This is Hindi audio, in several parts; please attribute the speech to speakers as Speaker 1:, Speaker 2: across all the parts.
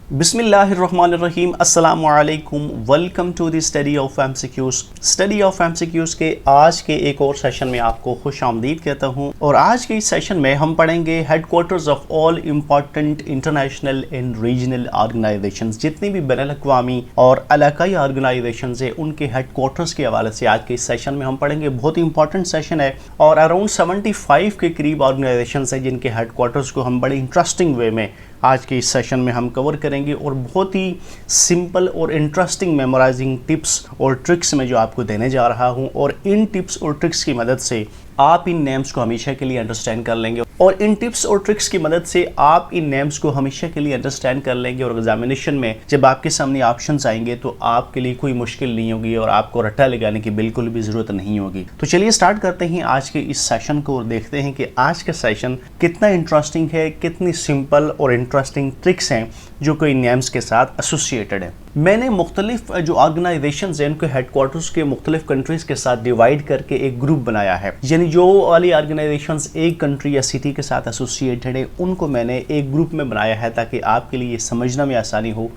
Speaker 1: बिस्मिल्लाहिर्रहमानिर्रहीम अस्सलामु अलैकुम। Welcome to the study of MCQs. Study of MCQs के आज के एक और सेशन में आपको खुश आमदीद कहता हूँ। और आज के इस सेशन में हम पढ़ेंगे headquarters of all important international and regional organisations. जितनी भी बैनुल-अक़वामी और इलाकाई ऑर्गेनाइजेशंस है उनके हेडक्वार्टर्स के हवाले से आज के इस सेशन में हम पढ़ेंगे। बहुत ही इंपॉर्टेंट सेशन है और अराउंड 75 के करीब ऑर्गेनाइजेशंस है जिनके हेडक्वार्टर्स को हम बड़े इंटरेस्टिंग वे में आज के इस सेशन में हम कवर करेंगे और बहुत ही सिंपल और इंटरेस्टिंग मेमोराइजिंग टिप्स और ट्रिक्स में जो आपको देने जा रहा हूं। और इन टिप्स और ट्रिक्स की मदद से आप इन नेम्स को हमेशा के लिए अंडरस्टैंड कर लेंगे और इन टिप्स और ट्रिक्स की मदद से आप इन नेम्स को हमेशा के लिए अंडरस्टैंड कर लेंगे। और एग्जामिनेशन में जब आपके सामने ऑप्शंस आएंगे तो आपके लिए कोई मुश्किल नहीं होगी और आपको रट्टा लगाने की बिल्कुल भी ज़रूरत नहीं होगी। तो चलिए स्टार्ट करते हैं आज के इस सेशन को और देखते हैं कि आज का सेशन कितना इंटरेस्टिंग है, कितनी सिंपल और इंटरेस्टिंग ट्रिक्स हैं जो कि इन नेम्स के साथ एसोसिएटेड है। मैंने मुख्तलिफ जो ऑर्गेनाइजेशंस हैं उनके हेडक्वार्टर्स के मुख्तलिफ कंट्रीज़ के साथ डिवाइड करके एक ग्रुप बनाया है। यानी जो वाली ऑर्गेनाइजेशंस एक कंट्री या सिटी के साथ एसोसिएटेड है उनको मैंने एक ग्रुप में बनाया है ताकि आपके लिए समझना में आसानी हो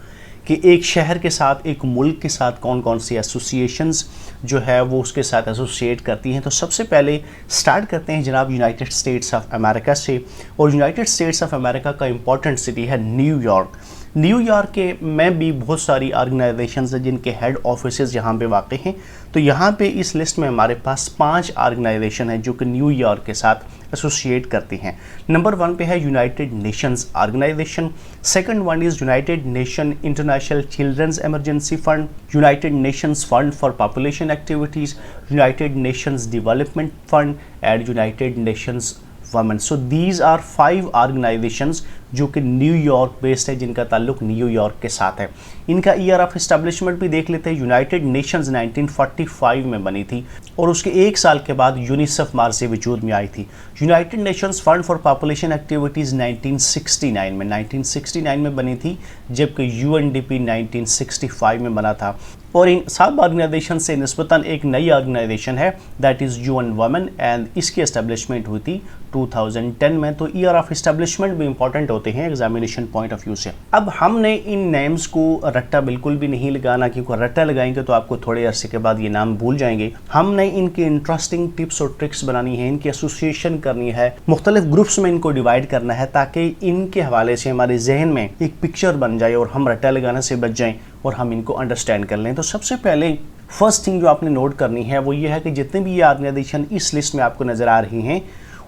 Speaker 1: कि एक शहर के साथ, एक मुल्क के साथ कौन कौन सी एसोसिएशंस जो है वो उसके साथ एसोसिएट करती हैं। तो सबसे पहले स्टार्ट करते हैं जनाब यूनाइटेड स्टेट्स ऑफ अमेरिका से। और यूनाइटेड स्टेट्स ऑफ अमेरिका का इंपॉर्टेंट सिटी है न्यूयॉर्क। न्यूयॉर्क के में भी बहुत सारी ऑर्गेनाइजेशंस हैं जिनके हेड ऑफिसेज यहाँ पे वाक़ हैं। तो यहाँ पे इस लिस्ट में हमारे पास 5 ऑर्गेनाइजेशन हैं जो कि न्यूयॉर्क के साथ एसोसिएट करती हैं। नंबर 1 पे है United Nations organisation. Second one is United Nation International Children's Emergency Fund, United Nations Fund for Population Activities, United Nations Development Fund and United Nations Women. So these are 5 organisations जो कि न्यूयॉर्क बेस्ड है, जिनका ताल्लुक न्यूयॉर्क के साथ है। इनका ईयर ऑफ एस्टेब्लिशमेंट भी देख लेते हैं। यूनाइटेड नेशंस 1945 में बनी थी और उसके एक साल के बाद यूनिसेफ मार्च से वजूद में आई थी। United Nations Fund for Population activities 1969 में बनी थी, जबकि यूएनडीपी 1965 में बना था। और इन सब ऑर्गेनाइजेशन से निस्बतन एक नई ऑर्गेनाइजेशन है that is UN women and इसकी एस्टेब्लिशमेंट हुई थी 2010 में। तो ईयर ऑफ एस्टेब्लिशमेंट भी इंपॉर्टेंट होते हैं एग्जामिनेशन पॉइंट ऑफ व्यू से। अब हमने इन नेम्स को रट्टा बिल्कुल भी नहीं लगाना, क्योंकि रट्टा लगाएंगे तो आपको थोड़े अरसे के बाद ये नाम भूल जाएंगे। हमने इनकी इंटरेस्टिंग टिप्स और ट्रिक्स बनानी है, इनकी एसोसिएशन करनी है, मुख्तलिफ ग्रुप्स में इनको डिवाइड करना है ताकि इनके हवाले से हमारे जहन में एक पिक्चर बन जाए और हम रट्टा लगाने से बच जाएँ और हम इनको अंडरस्टैंड कर लें। तो सबसे पहले फर्स्ट थिंग जो आपने नोट करनी है वो ये है कि जितने भी ये ऑर्गेनाइजेशन इस लिस्ट में आपको नज़र आ रही हैं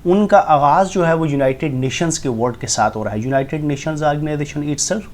Speaker 1: उनका आगाज़ जो है वो यूनाइटेड नेशंस के वर्ड के साथ हो रहा है। यूनाइटेड नेशंस ऑर्गेनाइजेशन इटसेल्फ,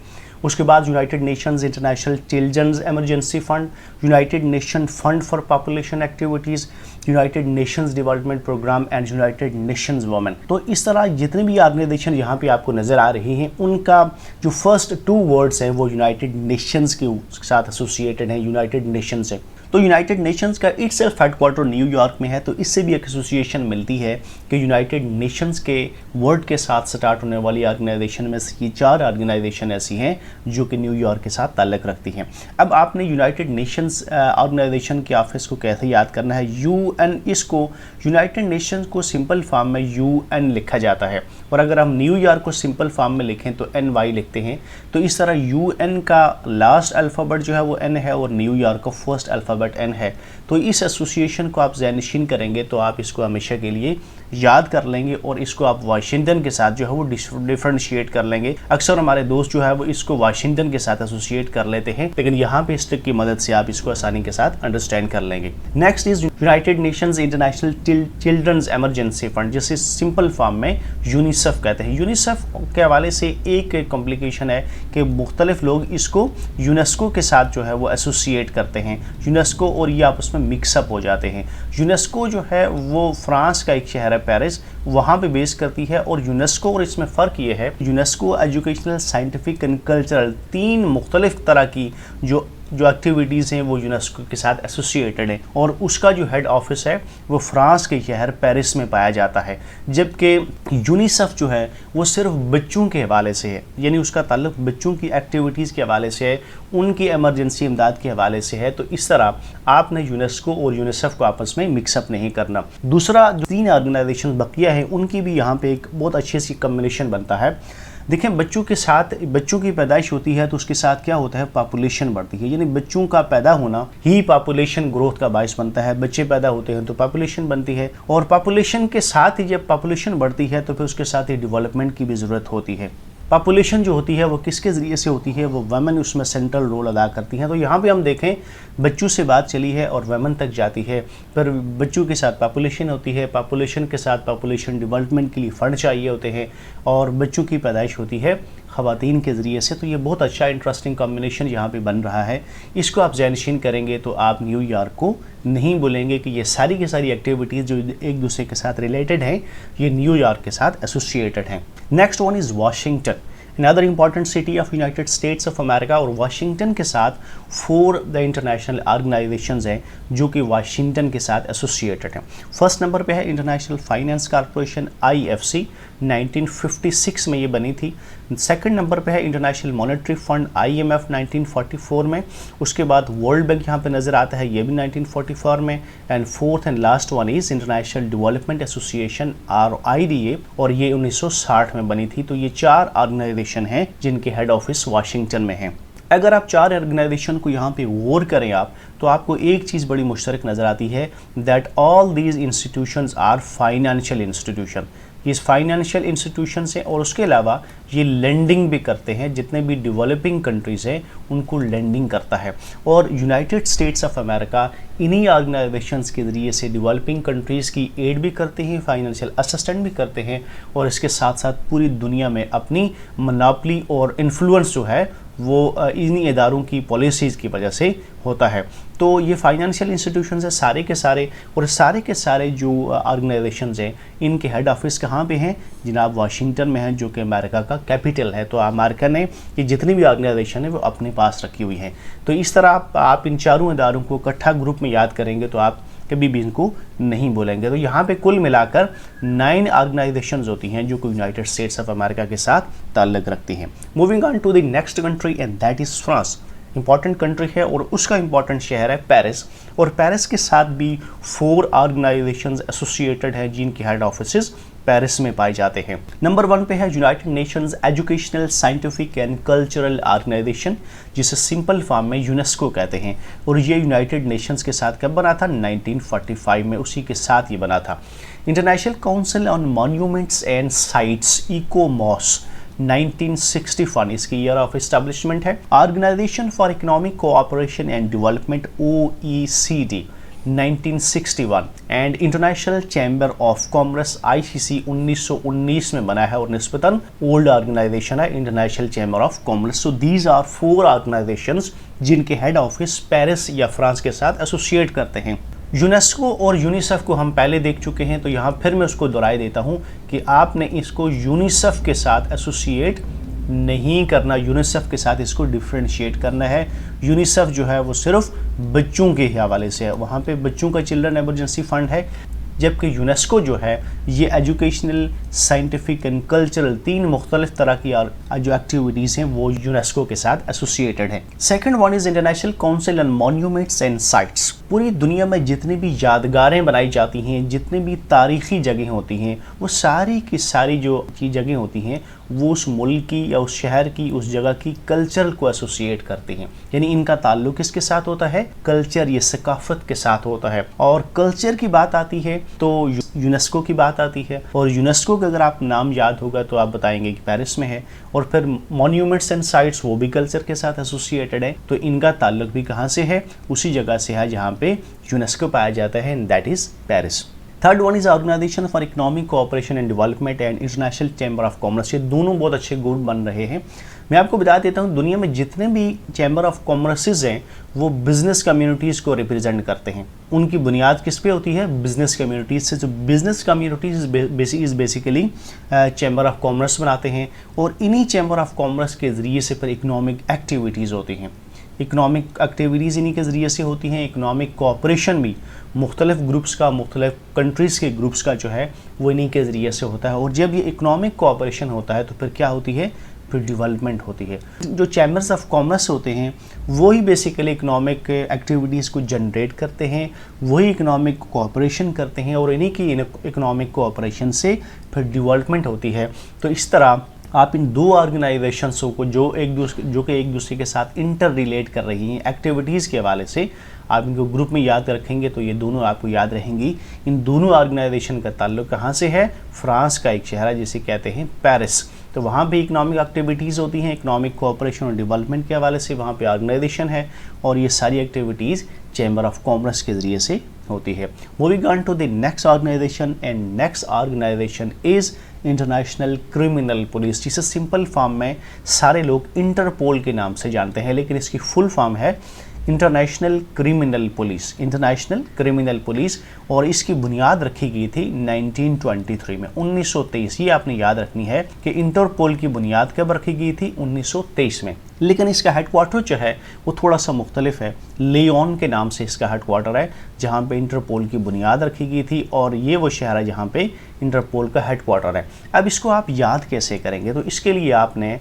Speaker 1: उसके बाद United Nations International Children's Emergency Fund, United Nation Fund for Population Activities, United Nations Development Programme and United Nations Women. तो इस तरह जितने भी ऑर्गेनाइजेशन यहाँ पे आपको नज़र आ रही हैं उनका जो फर्स्ट 2 वर्ड्स हैं वो यूनाइटेड नेशंस के साथ एसोसिएटेड हैं, यूनाइटेड नेशंस है। तो यूनाइटेड नेशंस का इटसेल्फ हेडक्वार्टर न्यूयॉर्क में है, तो इससे भी एक एसोसिएशन मिलती है कि यूनाइटेड नेशंस के वर्ड के साथ स्टार्ट होने वाली ऑर्गेनाइजेशन में से ये 4 ऑर्गेनाइजेशन ऐसी हैं जो कि न्यूयॉर्क के साथ ताल्लुक़ रखती हैं। अब आपने यूनाइटेड नेशंस ऑर्गेनाइजेशन के ऑफिस को कैसे याद करना है, यूएन, इसको यूनाइटेड नेशंस को सिंपल फॉर्म में यूएन लिखा जाता है और अगर हम न्यूयॉर्क को सिंपल फॉर्म में लिखें तो NY लिखते हैं। तो इस तरह यूएन का लास्ट अल्फ़ाबेट जो है वो N है और न्यूयॉर्क का फर्स्ट अल्फ़ाबेट N है। तो इस एसोसिएशन को आप ज़हनशीन करेंगे तो आप इसको हमेशा के लिए याद कर लेंगे और इसको आप वाशिंगटन के साथ जो है वो डिफरेंशिएट कर लेंगे। अक्सर हमारे दोस्त जो है वो इसको वाशिंगटन के साथ एसोसिएट कर लेते हैं, लेकिन यहाँ पे इस ट्रिक की मदद से आप इसको आसानी के साथ अंडरस्टैंड कर लेंगे। Next is United Nations International Children's Emergency Fund, जिसे सिंपल फॉर्म में यूनिसेफ कहते हैं। यूनिसेफ के हवाले से एक कॉम्प्लिकेशन है कि मुख्तलिफ लोग इसको यूनेस्को के साथ जो है वो एसोसिएट करते हैं, यूनेस्को और ये आपस में मिक्सअप हो जाते हैं। यूनेस्को जो है वो फ्रांस का एक शहर है पेरिस, वहाँ पे बेस करती है। और यूनेस्को और इसमें फ़र्क ये है, UNESCO educational, Scientific and cultural 3 मुख्तलिफ तरह की जो एक्टिविटीज़ हैं वो यूनेस्को के साथ एसोसिएटेड हैं और उसका जो हेड ऑफिस है वो फ्रांस के शहर पेरिस में पाया जाता है। जबकि यूनिसेफ जो है वो सिर्फ बच्चों के हवाले से है, यानी उसका ताल्लुक बच्चों की एक्टिविटीज़ के हवाले से है, उनकी एमरजेंसी इमदाद के हवाले से है। तो इस तरह आपने यूनेस्को और यूनिसेफ को आपस में मिक्सअप नहीं करना। दूसरा, जो 3 ऑर्गेनाइजेशन बकिया हैं उनकी भी यहाँ पे एक बहुत अच्छी सी कम्बिनेशन बनता है। देखें, बच्चों की पैदाइश होती है तो उसके साथ क्या होता है, पॉपुलेशन बढ़ती है, यानी बच्चों का पैदा होना ही पॉपुलेशन ग्रोथ का बायस बनता है। बच्चे पैदा होते हैं तो पॉपुलेशन बनती है, और पॉपुलेशन के साथ ही जब पॉपुलेशन बढ़ती है तो फिर उसके साथ ही डेवलपमेंट की भी ज़रूरत होती है। पॉपुलेशन जो होती है वो किसके ज़रिए से होती है, वो वुमेन उसमें सेंट्रल रोल अदा करती हैं। तो यहाँ पे हम देखें, बच्चों से बात चली है और वुमेन तक जाती है, पर बच्चों के साथ पॉपुलेशन होती है, पॉपुलेशन के साथ पॉपुलेशन डेवलपमेंट के लिए फ़ंड चाहिए होते हैं, और बच्चों की पैदाइश होती है ख़वातीन के ज़रिए से। तो ये बहुत अच्छा इंटरेस्टिंग कॉम्बिनेशन यहाँ पे बन रहा है। इसको आप ज़हनशीन करेंगे तो आप न्यूयॉर्क को नहीं बोलेंगे कि ये सारी की सारी एक्टिविटीज़ जो एक दूसरे के साथ रिलेटेड हैं, ये न्यूयॉर्क के साथ एसोसिएटेड हैं। Next one is Washington, another important city of United states of America. और वाशिंगटन के साथ 4 द इंटरनेशनल ऑर्गेनाइजेशंस हैं जो कि वाशिंगटन के साथ एसोसिएटेड हैं। फर्स्ट नंबर पे है इंटरनेशनल फाइनेंस कॉरपोरेशन IFC, 1956 में ये बनी थी। सेकंड नंबर पे है इंटरनेशनल मॉनेटरी फंड IMF, 1944 में। उसके बाद वर्ल्ड बैंक यहाँ पे नज़र आता है, ये भी 1944 में। And fourth and last one is international development association IDA, और ये 1960 में बनी थी। तो ये 4 ऑर्गेनाइजेशन हैं जिनके हेड ऑफिस वाशिंगटन में हैं। अगर आप 4 ऑर्गेनाइजेशन को यहाँ पे गौर करें आप, तो आपको एक चीज़ बड़ी मुश्तरक नज़र आती है, that all these institutions are financial institution. ये फाइनेंशियल इंस्टीट्यूशंस हैं, और उसके अलावा ये लेंडिंग भी करते हैं। जितने भी डेवलपिंग कंट्रीज़ हैं उनको लेंडिंग करता है, और यूनाइटेड स्टेट्स ऑफ अमेरिका इन्हीं ऑर्गेनाइजेशंस के ज़रिए से डेवलपिंग कंट्रीज़ की एड भी करते हैं, फाइनेंशियल असिस्टेंट भी करते हैं, और इसके साथ साथ पूरी दुनिया में अपनी मोनोपोली और इन्फ्लुएंस जो है वो इन्हीं इदारों की पॉलिसीज़ की वजह से होता है। तो ये फाइनेंशियल इंस्टीट्यूशंस है सारे के सारे, और सारे के सारे जो ऑर्गेनाइजेशंस हैं इनके हेड ऑफिस कहाँ पे हैं जनाब, वाशिंगटन में है, जो कि अमेरिका का कैपिटल है। तो अमेरिका ने ये जितनी भी ऑर्गेनाइजेशन है वो अपने पास रखी हुई हैं। तो इस तरह आप इन चारों इदारों को इकट्ठा ग्रुप में याद करेंगे तो आप कभी भी इनको नहीं बोलेंगे। तो यहाँ पे कुल मिलाकर 9 ऑर्गेनाइजेशंस होती हैं जो कि यूनाइटेड स्टेट्स ऑफ अमेरिका के साथ ताल्लुक़ रखती हैं। Moving on to the next country and that is France. Important country है और उसका इंपॉर्टेंट शहर है पेरिस, और पेरिस के साथ भी 4 ऑर्गेनाइजेशंस एसोसिएटेड हैं जिनके हेड ऑफिसेस पेरिस में पाए जाते हैं। नंबर 1 पे है United Nations Educational, Scientific and Cultural Organization, जिसे सिंपल फॉर्म में यूनेस्को कहते हैं, और ये यूनाइटेड नेशंस के साथ कब बना था, 1945 में, उसी के साथ ये बना था। International Council on Monuments and Sites, ICOMOS, 1961 इसकी ईयर ऑफ एस्टेब्लिशमेंट है। Organisation for Economic Cooperation and Development OECD, 1961, and International Chamber of Commerce ICC 1919 में बना है, और निस्बतन ओल्ड ऑर्गेनाइजेशन है International Chamber of Commerce. So these are 4 organisations जिनके हेड ऑफिस पेरिस या फ्रांस के साथ एसोसिएट करते हैं। यूनेस्को और यूनिसेफ को हम पहले देख चुके हैं, तो यहाँ फिर मैं उसको दोहराई देता हूँ कि आपने इसको यूनिसेफ के साथ एसोसिएट नहीं करना, यूनिसेफ के साथ इसको डिफ्रेंशिएट करना है। यूनिसेफ जो है वो सिर्फ बच्चों के हवाले से है, वहाँ पे बच्चों का चिल्ड्रन एमरजेंसी फंड है, जबकि यूनेस्को जो है ये एजुकेशनल, साइंटिफिक एंड कल्चरल 3 मुख्तलिफ तरह की जो एक्टिविटीज़ हैं वो यूनेस्को के साथ एसोसिएटेड हैं। Second one is international Council on Monuments and sites. पूरी दुनिया में जितनी भी यादगारें बनाई जाती हैं, जितनी भी तारीख़ी जगह होती हैं, वो सारी की सारी जो जगह होती हैं वो उस मुल्क की या उस शहर की, उस जगह की कल्चर को एसोसिएट करती हैं। यानी इनका ताल्लुक किसके साथ होता है, कल्चर, ये सकाफत के साथ होता है। और कल्चर की बात आती है तो यूनेस्को की बात आती है, और यूनेस्को का अगर आप नाम याद होगा तो आप बताएंगे कि पेरिस में है। और फिर मॉन्यूमेंट्स एंड साइट्स, वो भी कल्चर के साथ एसोसिएटेड है, तो इनका ताल्लुक भी कहाँ से है, उसी जगह से है जहाँ पे यूनेस्को पाया जाता है, and that is Paris. Third one is Organization for Economic Cooperation and Development and International Chamber of Commerce. ये दोनों बहुत अच्छे ग्रुप बन रहे हैं। मैं आपको बता देता हूँ, दुनिया में जितने भी चैम्बर ऑफ कॉमर्सेज हैं वो बिज़नेस कम्युनिटीज़ को रिप्रेजेंट करते हैं। उनकी बुनियाद किस पे होती है, बिज़नेस कम्युनिटीज़ से। जो business communities is basically chamber of commerce बनाते हैं, और इन्हीं चैम्बर ऑफ कॉमर्स के ज़रिए से फिर इकोनॉमिक एक्टिविटीज़ होती हैं। इकोनॉमिक एक्टिविटीज़ इन्हीं के ज़रिए से होती हैं। इकोनॉमिक कोऑपरेशन भी मुख्तलिफ ग्रुप्स का, मुख्तलिफ कंट्रीज़ के ग्रुप्स का जो है वो इन्हीं के ज़रिए से होता है। और जब ये इकोनॉमिक कोऑपरेशन होता है तो फिर क्या होती है, फिर डेवलपमेंट होती है। जो चैम्बर्स ऑफ कॉमर्स होते हैं वही बेसिकली इकोनॉमिक एक्टिविटीज़ को जनरेट करते हैं, वही इकोनॉमिक कोऑपरेशन करते हैं, और इन्हीं की इकोनॉमिक कोऑपरेशन से फिर डेवलपमेंट होती है। तो इस तरह आप इन दो ऑर्गेनाइजेशंस को जो कि एक दूसरे के साथ इंटर रिलेट कर रही हैं एक्टिविटीज़ के हवाले से, आप इनको ग्रुप में याद रखेंगे तो ये दोनों आपको याद रहेंगी। इन दोनों ऑर्गेनाइजेशन का ताल्लुक कहाँ से है? फ्रांस का एक शहर है जिसे कहते हैं पेरिस। तो वहाँ पे इकोनॉमिक एक्टिविटीज़ होती हैं, इकोनॉमिक कोऑपरेशन और डेवलपमेंट के हवाले से वहाँ पे ऑर्गेनाइजेशन है, और ये सारी एक्टिविटीज़ चैम्बर ऑफ कॉमर्स के ज़रिए से होती है। Moving on to the next organization, and next organization is International Criminal Police, जिसे सिंपल फॉर्म में सारे लोग इंटरपोल के नाम से जानते हैं, लेकिन इसकी फुल फॉर्म है international Criminal police, international Criminal police. और इसकी बुनियाद रखी गई थी 1923 में, 1923। ये आपने याद रखनी है कि इंटरपोल की बुनियाद कब रखी गई थी? 1923 में। लेकिन इसका हेडक्वार्टर जो है वो थोड़ा सा मुख्तलिफ है। लियोन के नाम से इसका हेडक्वार्टर है, जहाँ पे इंटरपोल की बुनियाद रखी गई थी, और ये वो शहर है जहाँ पे इंटरपोल का हेडक्वार्टर है। अब इसको आप याद कैसे करेंगे? तो इसके लिए आपने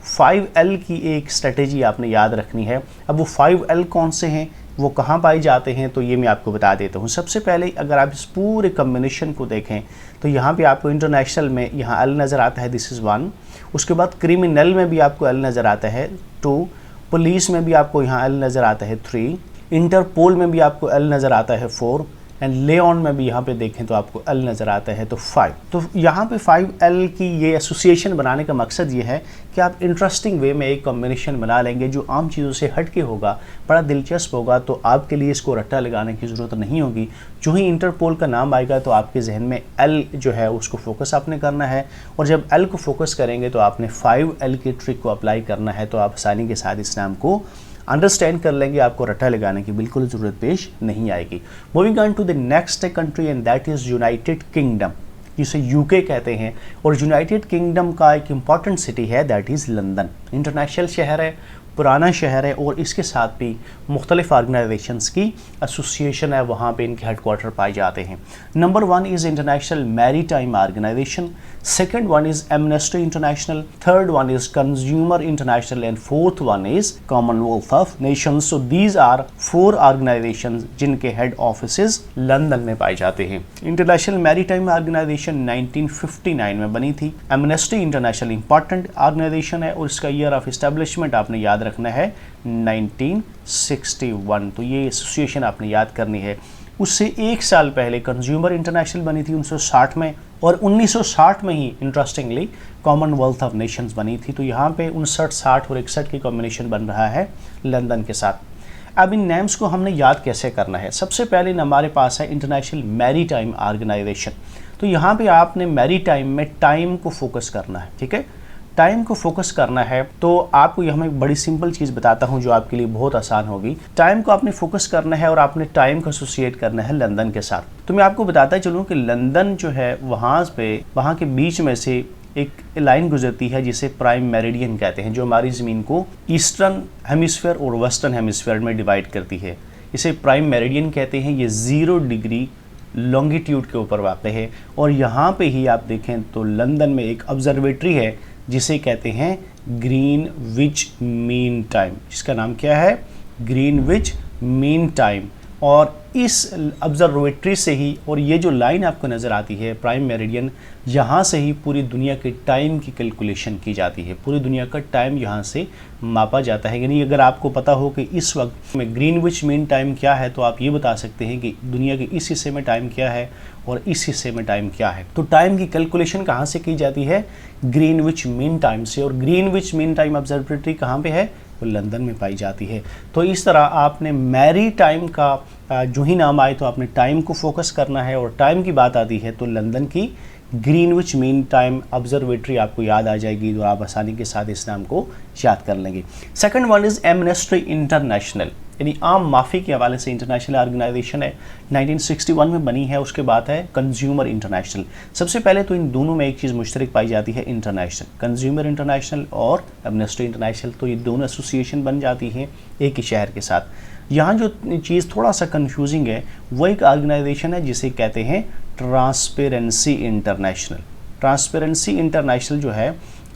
Speaker 1: 5L की एक स्ट्रेटेजी आपने याद रखनी है। अब वो 5L कौन से हैं, वो कहाँ पाए जाते हैं, तो ये मैं आपको बता देता हूँ। सबसे पहले अगर आप इस पूरे कम्बिनेशन को देखें तो यहाँ पे आपको इंटरनेशनल में यहाँ L नज़र आता है, दिस इज़ 1। उसके बाद क्रिमिनल में भी आपको L नज़र आता है 2, पुलिस में भी आपको यहाँ L नज़र आता है 3, इंटरपोल में भी आपको L नज़र आता है 4, एंड लेऑन में भी यहाँ पे देखें तो आपको L नज़र आता है तो 5। तो यहाँ पे 5L की ये एसोसिएशन बनाने का मकसद ये है कि आप इंटरेस्टिंग वे में एक कॉम्बिनेशन बना लेंगे जो आम चीज़ों से हट के होगा, बड़ा दिलचस्प होगा, तो आपके लिए इसको रट्टा लगाने की ज़रूरत नहीं होगी। जो ही इंटरपोल का नाम आएगा तो आपके जहन में L जो है उसको फोकस आपने करना है, और जब L को फोकस करेंगे तो आपने 5L की ट्रिक को अप्लाई करना है, तो आप आसानी के साथ इस नाम को अंडरस्टैंड कर लेंगे, आपको रट्टा लगाने की बिल्कुल ज़रूरत पेश नहीं आएगी। Moving on to the next country, and that is United Kingdom, जिसे यूके कहते हैं। और यूनाइटेड किंगडम का एक इम्पॉर्टेंट सिटी है, दैट इज़ लंदन। इंटरनेशनल शहर है, पुराना शहर है, और इसके साथ भी मुख्तलिफ ऑर्गेनाइजेशंस की एसोसिएशन है, वहाँ पे इनके हेडक्वार्टर पाए जाते हैं। Number 1 is International Maritime Organization, second one is Amnesty International, third one is Consumer International, and fourth one is Commonwealth of Nations. So these are 4 organisations जिनके हेड ऑफिसेज लंदन में पाए जाते हैं। इंटरनेशनल मैरीटाइम ऑर्गेनाइजेशन 1959 में बनी थी। एमनेस्टी इंटरनेशनल इंपॉर्टेंट ऑर्गेनाइजेशन है, और इसका ईयर ऑफ एस्टेब्लिशमेंट आपने याद रखना है 1961। तो ये एसोसिएशन आपने याद करनी है। उससे एक साल पहले कंज्यूमर इंटरनेशनल बनी थी 1960 में, और 1960 में ही इंटरेस्टिंगली कॉमनवेल्थ ऑफ नेशंस बनी थी। तो यहाँ पे 59, 60 और 61 की कॉम्बिनेशन बन रहा है लंदन के साथ। अब इन नेम्स को हमने याद कैसे करना है? सबसे पहले हमारे पास है इंटरनेशनल मैरीटाइम ऑर्गेनाइजेशन। तो यहाँ पे आपने मैरीटाइम में टाइम को फोकस करना है, ठीक है, टाइम को फोकस करना है। तो आपको यहाँ मैं एक बड़ी सिंपल चीज़ बताता हूँ जो आपके लिए बहुत आसान होगी। टाइम को आपने फोकस करना है, और आपने टाइम को एसोसिएट करना है लंदन के साथ। तो मैं आपको बताता चलूँ कि लंदन जो है वहाँ के बीच में से एक लाइन गुजरती है जिसे प्राइम मेरिडियन कहते हैं, जो हमारी ज़मीन को ईस्टर्न हेमिस्फीयर और वेस्टर्न हेमिस्फीयर में डिवाइड करती है। इसे प्राइम मेरिडियन कहते हैं। ये 0 डिग्री लॉन्गिट्यूड के ऊपर वाक़ है, और यहाँ पे ही आप देखें तो लंदन में एक ऑब्जर्वेटरी है जिसे कहते हैं ग्रीनविच मीन टाइम, जिसका नाम क्या है? Greenwich mean time. और इस ऑब्जर्वेटरी से ही, और ये जो लाइन आपको नज़र आती है प्राइम मेरिडियन, यहाँ से ही पूरी दुनिया के टाइम की कैलकुलेशन की जाती है। पूरी दुनिया का टाइम यहाँ से मापा जाता है। यानी अगर आपको पता हो कि इस वक्त में ग्रीनविच मीन टाइम क्या है, तो आप ये बता सकते हैं कि दुनिया के इस हिस्से में टाइम क्या है और इस हिस्से में टाइम क्या है। तो टाइम की कैलकुलेशन कहाँ से की जाती है? ग्रीनविच मीन टाइम से। और ग्रीनविच मीन टाइम ऑब्जर्वेटरी कहाँ पे है? वो लंदन में पाई जाती है। तो इस तरह आपने मैरी टाइम का जो ही नाम आए तो आपने टाइम को फोकस करना है, और टाइम की बात आती है तो लंदन की ग्रीनविच मीन टाइम ऑब्जर्वेटरी आपको याद आ जाएगी, तो आप आसानी के साथ इस नाम को याद कर लेंगे। Second one is Amnesty international, यानी आम माफ़ी के हवाले से इंटरनेशनल ऑर्गेनाइजेशन है, 1961 में बनी है। उसके बाद है कंज्यूमर इंटरनेशनल। सबसे पहले तो इन दोनों में एक चीज़ मुश्तरक पाई जाती है, इंटरनेशनल, कंज्यूमर इंटरनेशनल और एमनेस्टी इंटरनेशनल। तो ये दोनों एसोसिएशन बन जाती हैं एक ही शहर के साथ। यहाँ जो चीज़ थोड़ा सा कंफ्यूजिंग है, वो एक ऑर्गेनाइजेशन है जिसे कहते हैं ट्रांसपेरेंसी इंटरनेशनल। ट्रांसपेरेंसी इंटरनेशनल जो है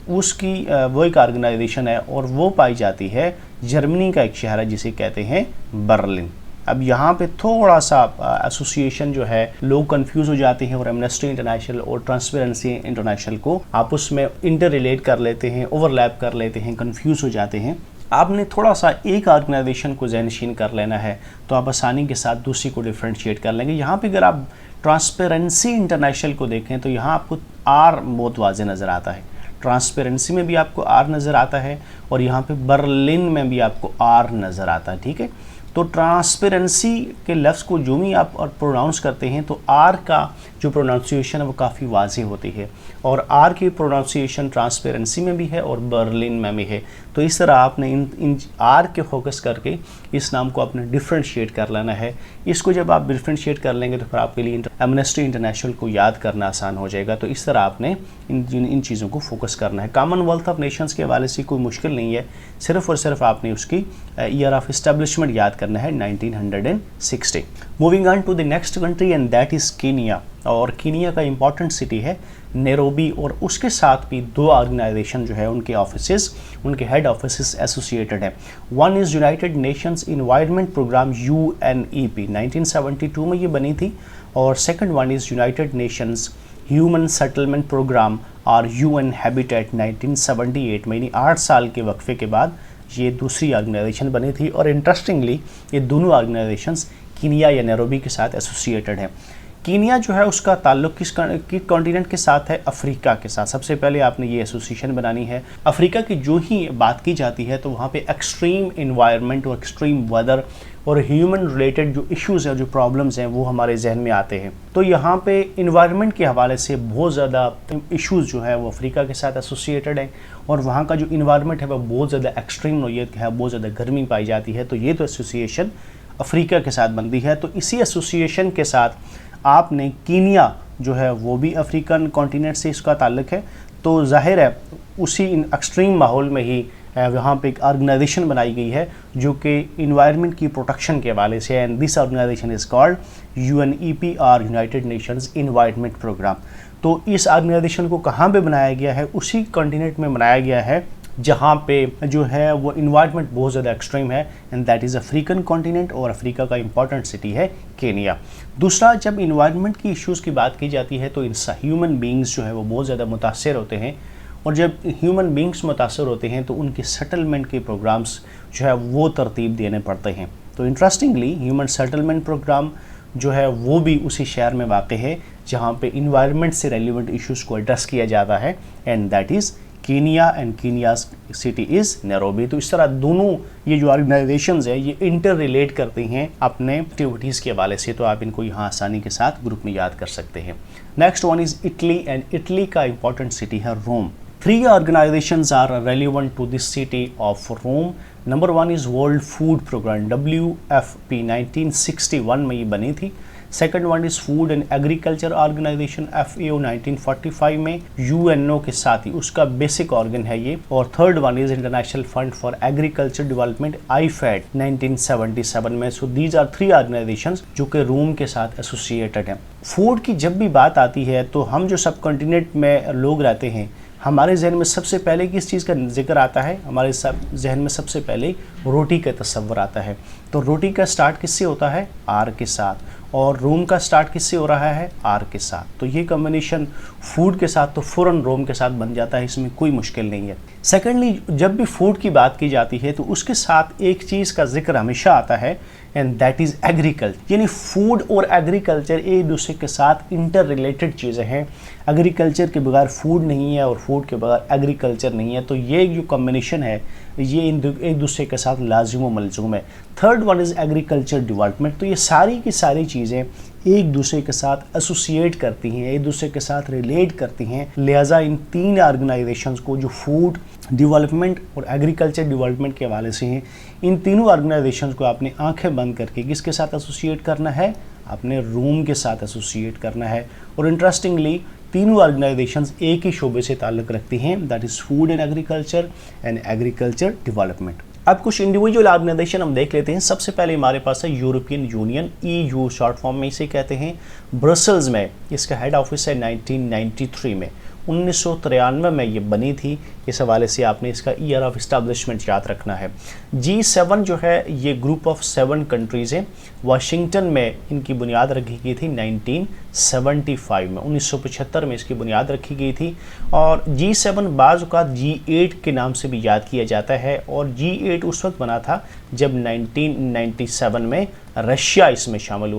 Speaker 1: उसकी वो एक ऑर्गेनाइजेशन है, और वो पाई जाती है जर्मनी का एक शहर है जिसे कहते हैं बर्लिन। अब यहाँ पे थोड़ा सा एसोसिएशन जो है लोग कंफ्यूज हो जाते हैं और एमनेस्टी इंटरनेशनल और ट्रांसपेरेंसी इंटरनेशनल को आपस में इंटर रिलेट कर लेते हैं, ओवरलैप कर लेते हैं, कंफ्यूज हो जाते हैं। आपने थोड़ा सा एक ऑर्गेनाइजेशन को ज़हनशीन कर लेना है तो आप आसानी के साथ दूसरी को डिफ्रेंशिएट कर लेंगे। यहाँ पे अगर आप ट्रांसपेरेंसी इंटरनेशनल को देखें तो यहाँ आपको आर बहुत वाज़े नज़र आता है, ट्रांसपेरेंसी में भी आपको आर नज़र आता है और यहाँ पे बर्लिन में भी आपको आर नज़र आता है। ठीक है, तो ट्रांसपेरेंसी के लफ्ज़ को जो भी आप प्रोनाउंस करते हैं तो आर का जो प्रोनाउंसिएशन है वो काफ़ी वाज़ेह होती है और आर की प्रोनाउंसिएशन ट्रांसपेरेंसी में भी है और बर्लिन में भी है। तो इस तरह आपने इन आर के फोकस करके इस नाम को आपने डिफ्रेंशिएट कर लेना है। इसको जब आप डिफ्रेंशिएट कर लेंगे तो फिर आपके लिए एमनेस्टी इंटरनेशनल को याद करना आसान हो जाएगा। तो इस तरह आपने इन चीज़ों को फोकस करना है। कॉमनवेल्थ ऑफ नेशंस के हवाले से कोई मुश्किल नहीं है, सिर्फ और सिर्फ आपने उसकी ईयर ऑफ इस्टेब्लिशमेंट याद करना है 1960। Moving on to the next country and that is Kenya. और कीनिया का इंपॉर्टेंट सिटी है नैरोबी और उसके साथ भी दो ऑर्गेनाइजेशन जो है उनके ऑफिसेस, उनके हेड ऑफिसेस एसोसिएटेड हैं। One is United Nations Environment Programme UNEP 1972 में ये बनी थी और second one is United Nations Human Settlement Programme और UN हैबिटेट 1978 में, यानी 8 साल के वक्फे के बाद ये दूसरी ऑर्गेनाइजेशन बनी थी। और इंटरेस्टिंगली ये दोनों ऑर्गेनाइजेशंस कीनिया या नैरोबी के साथ एसोसिएटेड हैं। कीनिया जो है उसका ताल्लुक किस कॉन्टिनेंट के साथ है? अफ्रीका के साथ। सबसे पहले आपने ये एसोसिएशन बनानी है। अफ्रीका की जो ही बात की जाती है तो वहाँ पे एक्सट्रीम इन्वायरमेंट और एक्सट्रीम वेदर और ह्यूमन रिलेटेड जो इश्यूज़ हैं, जो प्रॉब्लम्स हैं, वो हमारे जहन में आते हैं। तो यहाँ पे इन्वायरमेंट के हवाले से बहुत ज़्यादा इश्यूज़ जो है वो अफ्रीका के साथ एसोसिएटेड है और वहाँ का जो इन्वायरमेंट है वो बहुत ज़्यादा एक्सट्रीम नौइयत का है, बहुत ज़्यादा गर्मी पाई जाती है। तो ये तो एसोसिएशन अफ्रीका के साथ बनती है। तो इसी एसोसिएशन के साथ आपने कीनिया जो है वो भी अफ्रीकन कॉन्टिनेंट से इसका ताल्लुक है। तो जाहिर है उसी एक्सट्रीम माहौल में ही वहाँ पे एक ऑर्गेनाइजेशन बनाई गई है जो कि इन्वायरमेंट की प्रोटेक्शन के हवाले से, and this organization is called UNEP और यूनाइटेड नेशंस इन्वायरमेंट प्रोग्राम। तो इस ऑर्गेनाइजेशन को कहाँ पे बनाया गया है? उसी कॉन्टिनेंट में बनाया गया है जहाँ पे जो है वो इन्वायरमेंट बहुत ज़्यादा एक्सट्रीम है, and that is African continent और अफ्रीका का इंपॉर्टेंट सिटी है केनिया। दूसरा, जब इन्वायरमेंट की इश्यूज़ की बात की जाती है तो ह्यूमन बींग्स जो है वो बहुत ज़्यादा मुतासर होते हैं और जब ह्यूमन बींग्स मुतासर होते हैं तो उनके सेटलमेंट के प्रोग्राम्स जो है वो तरतीब देने पड़ते हैं। तो इंटरेस्टिंगली ह्यूमन सेटलमेंट प्रोग्राम जो है वो भी उसी शहर में वाक़ है जहाँ पे इन्वायरमेंट से रेलिवेंट इश्यूज़ को एड्रेस किया जाता है, and that is Kenya, and Kenya's city is Nairobi. तो इस तरह दोनों ये जो ऑर्गेनाइजेशंस है ये इंटर रिलेट करती हैं अपने एक्टिविटीज़ के हवाले से। तो आप इनको यहाँ आसानी के साथ ग्रुप में याद कर सकते हैं। Next one is Italy, and Italy का इंपॉर्टेंट सिटी है Rome. 3 organizations are relevant to this city of Rome. Number 1 is world food programme WFP 1961 में ये बनी थी। Second one is food and agriculture organisation FAO 1945 में UNO के साथ ही उसका बेसिक ऑर्गन है ये। और third one is international fund for agriculture development IFAD 1977 में। सो दीज आर 3 ऑर्गेनाइजेशंस जो कि रोम के साथ एसोसिएटेड हैं। फूड की जब भी बात आती है तो हम जो सब कॉन्टिनेंट में लोग रहते हैं हमारे जहन में सबसे पहले किस चीज़ का जिक्र आता है? हमारे जहन में सबसे पहले रोटी का तस्वर आता है। तो रोटी का स्टार्ट किससे होता है? आर के साथ, और रोम का स्टार्ट किससे हो रहा है? आर के साथ। तो ये कॉम्बिनेशन फूड के साथ तो फ़ौरन रोम के साथ बन जाता है, इसमें कोई मुश्किल नहीं है। सेकेंडली, जब भी फूड की बात की जाती है तो उसके साथ एक चीज़ का जिक्र हमेशा आता है, एंड दैट इज़ एग्रीकल्चर। यानी फूड और एग्रीकल्चर एक दूसरे के साथ इंटर रिलेटेड चीज़ें हैं। एग्रीकल्चर के बगैर फूड नहीं है और फूड के बगैर एग्रीकल्चर नहीं है। तो ये जो कॉम्बिनेशन है ये एक दूसरे के साथ लाजिम व मलजूम है। Third one is agriculture development. तो ये सारी की सारी चीज़ें एक दूसरे के साथ एसोसिएट करती हैं, एक दूसरे के साथ रिलेट करती हैं। लिहाजा इन 3 ऑर्गेनाइजेशंस को जो फूड डेवलपमेंट और एग्रीकल्चर डेवलपमेंट के हवाले से हैं, इन तीनों ऑर्गेनाइजेशंस को आपने आंखें बंद करके किसके साथ एसोसिएट करना है? आपने रोम के साथ एसोसिएट करना है। और इंटरेस्टिंगली तीनों ऑर्गेनाइजेशंस एक ही शोबे से ताल्लुक़ रखती हैं, that is food and agriculture development. अब कुछ इंडिविजुअल ऑर्गेनाइजेशन हम देख लेते हैं। सबसे पहले हमारे पास है European union, EU short form में इसे कहते हैं। ब्रसल्स में इसका हेड ऑफिस है 1993 में। 1993 में ये बनी थी। इस हवाले से आपने इसका ईयर ऑफ इस्टेब्लिशमेंट याद रखना है। G7 जो है ये ग्रुप ऑफ 7 कंट्रीज़ हैं। वाशिंगटन में इनकी बुनियाद रखी गई थी 1975 में, 1975 में इसकी बुनियाद रखी गई थी। और G7 बाज़ औक़ात G8 के नाम से भी याद किया जाता है, और G8 उस वक्त बना था जब 1997 में रशिया इसमें शामिल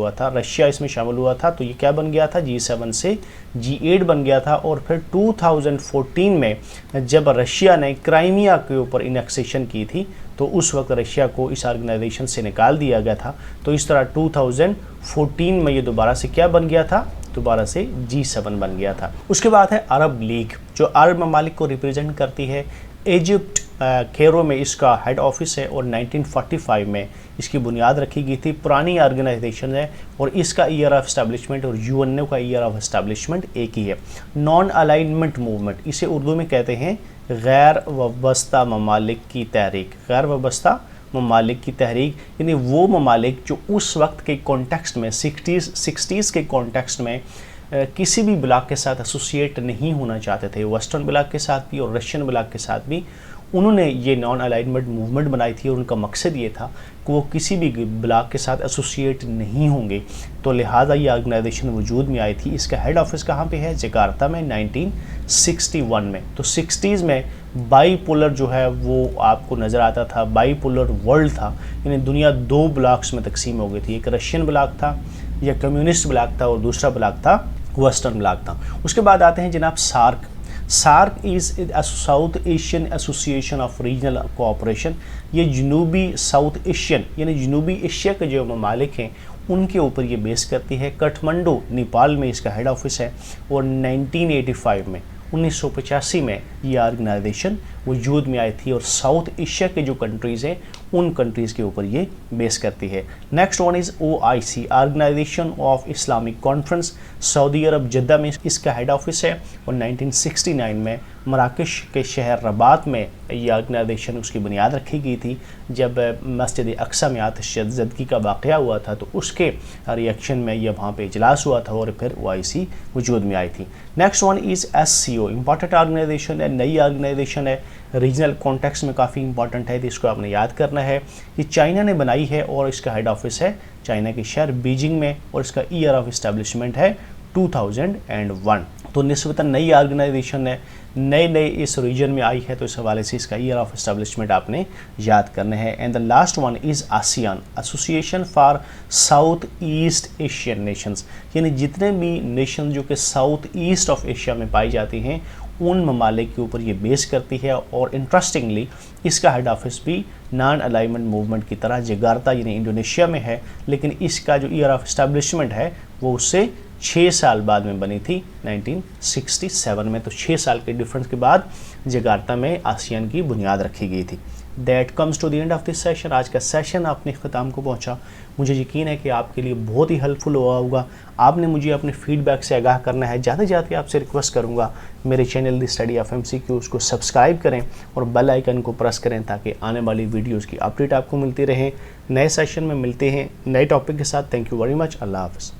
Speaker 1: हुआ था। तो ये क्या बन गया था, G7 से G8 बन गया था। और फिर 2014 में जब रशिया ने क्राइमिया के ऊपर इनेक्सेशन की थी, तो उस वक्त रशिया को इस ऑर्गेनाइजेशन से निकाल दिया गया था। तो इस तरह 2014 में ये दोबारा से क्या बन गया था, दोबारा से G7 बन गया था। उसके बाद है अरब लीग, जो अरब ममालिक को रिप्रेजेंट करती है। इजिप्ट कैरो में इसका हेड ऑफिस है, और 1945 में इसकी बुनियाद रखी गई थी। पुरानी ऑर्गेनाइजेशन है, और इसका ईयर ऑफ एस्टेब्लिशमेंट और यूएनओ का ईयर ऑफ एस्टेब्लिशमेंट एक ही है। नॉन अलाइनमेंट मूवमेंट, इसे उर्दू में कहते हैं गैर वाबस्ता ममालिक की तहरीक। गैर वाबस्ता ममालिक की तहरीक यानी वो ममालिक जो उस वक्त के कॉन्टेक्स्ट में 60s के कॉन्टेक्स्ट में किसी भी ब्लॉक के साथ एसोसिएट नहीं होना चाहते थे, वेस्टर्न ब्लॉक के साथ भी और रशियन ब्लॉक के साथ भी। उन्होंने ये नॉन अलाइनमेंट मूवमेंट बनाई थी, और उनका मकसद ये था कि वो किसी भी ब्लॉक के साथ एसोसिएट नहीं होंगे। तो लिहाजा ये ऑर्गेनाइजेशन वजूद में आई थी। इसका हेड ऑफिस कहाँ पे है, जकार्ता में, 1961 में। तो 60s में बाईपोलर जो है वो आपको नज़र आता था, बाईपोलर वर्ल्ड था, यानी दुनिया 2 ब्लॉक्स में तकसीम हो गई थी। एक रशियन ब्लॉक था या कम्युनिस्ट ब्लॉक था, और दूसरा ब्लॉक था वेस्टर्न ब्लॉक था। उसके बाद आते हैं जनाब SAARC. SAARC is South Asian Association of Regional Cooperation. ये जनूबी साउथ एशियन यानी जनूबी एशिया के जो ममालिक हैं उनके ऊपर ये बेस करती है। काठमांडू नेपाल में इसका हेड ऑफिस है, और 1985 में 1985 में ये ऑर्गेनाइजेशन वजूद में आई थी, और साउथ एशिया के जो कंट्रीज़ हैं उन कंट्रीज़ के ऊपर ये बेस करती है। Next one is OIC, Organisation of Islamic Conference. सऊदी अरब जद्दा में इसका हेड ऑफिस है, और 1969 में मराकश के शहर रबात में ये ऑर्गेनाइजेशन उसकी बुनियाद रखी गई थी। जब मस्जिद अक्सा में आतिशज़दगी का वाक़या हुआ था, तो उसके रिएक्शन में यह वहाँ पे इजलास हुआ था, और फिर OIC वजूद में आई थी। Next one is SCO, important organisation है, नई ऑर्गेनाइजेशन है, रीजनल कॉन्टेक्स्ट में काफ़ी इंपॉर्टेंट है, तो इसको आपने याद करना है। ये चाइना ने बनाई है, और इसका हेड ऑफिस है चाइना के शहर बीजिंग में, और इसका ईयर ऑफ एस्टेब्लिशमेंट है 2001। तो निस्बतन नई ऑर्गेनाइजेशन है, नए इस रीजन में आई है, तो इस हवाले से इसका ईयर ऑफ एस्टेब्लिशमेंट आपने याद करना है। And the last one is ASEAN, association for south east Asian Nations, यानी जितने भी नेशन जो कि साउथ ईस्ट ऑफ एशिया में पाई जाती हैं उन ममालिक के ऊपर ये बेस करती है। और इंटरेस्टिंगली इसका हेड ऑफिस भी नॉन अलाइनमेंट मूवमेंट की तरह जकार्ता यानी इंडोनेशिया में है, लेकिन इसका जो ईयर ऑफ एस्टेब्लिशमेंट है वो उससे 6 साल बाद में बनी थी, 1967 में। तो 6 साल के डिफरेंस के बाद जकार्ता में आसियान की बुनियाद रखी गई थी। That comes to the end of this session. आज का सेशन अपने ख़त्म को पहुंचा। मुझे यकीन है कि आपके लिए बहुत ही हेल्पफुल हुआ होगा। आपने मुझे अपने फीडबैक से आगाह करना है। जाते जाते आपसे रिक्वेस्ट करूंगा मेरे channel the study of MCQS को सब्सक्राइब करें और बेल आइकन को प्रेस करें, ताकि आने वाली वीडियोज़ की अपडेट आपको मिलती रहे। नए सेशन में मिलते हैं नए टॉपिक के साथ। Thank you very much. अल्लाह हाफ़िज़।